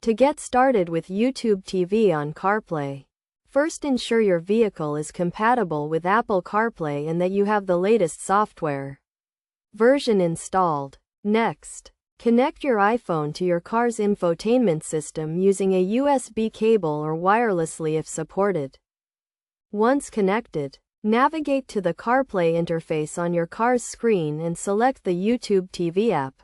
To get started with YouTube TV on CarPlay, first ensure your vehicle is compatible with Apple CarPlay and that you have the latest software version installed. Next, connect your iPhone to your car's infotainment system using a USB cable or wirelessly if supported. Once connected, navigate to the CarPlay interface on your car's screen and select the YouTube TV app.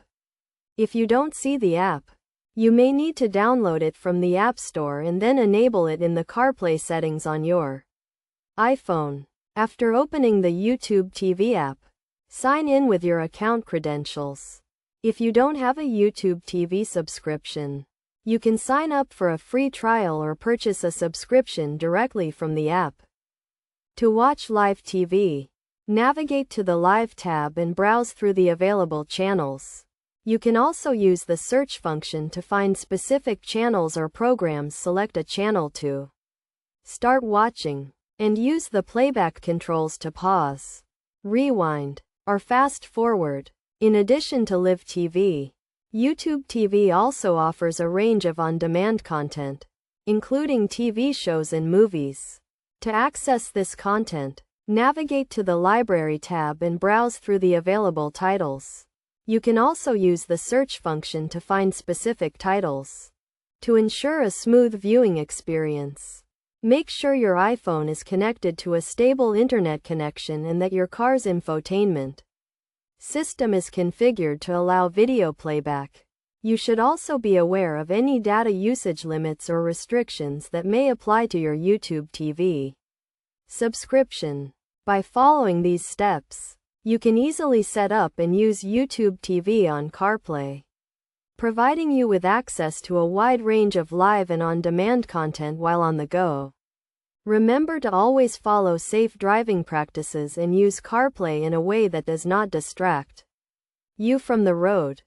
If you don't see the app, you may need to download it from the App Store and then enable it in the CarPlay settings on your iPhone. After opening the YouTube TV app, sign in with your account credentials. If you don't have a YouTube TV subscription, you can sign up for a free trial or purchase a subscription directly from the app. To watch live TV, navigate to the Live tab and browse through the available channels. You can also use the search function to find specific channels or programs. Select a channel to start watching, and use the playback controls to pause, rewind, or fast forward. In addition to live TV, YouTube TV also offers a range of on-demand content, including TV shows and movies. To access this content, navigate to the Library tab and browse through the available titles. You can also use the search function to find specific titles. To ensure a smooth viewing experience, make sure your iPhone is connected to a stable internet connection and that your car's infotainment system is configured to allow video playback. You should also be aware of any data usage limits or restrictions that may apply to your YouTube TV subscription. By following these steps, you can easily set up and use YouTube TV on CarPlay, providing you with access to a wide range of live and on-demand content while on the go. Remember to always follow safe driving practices and use CarPlay in a way that does not distract you from the road.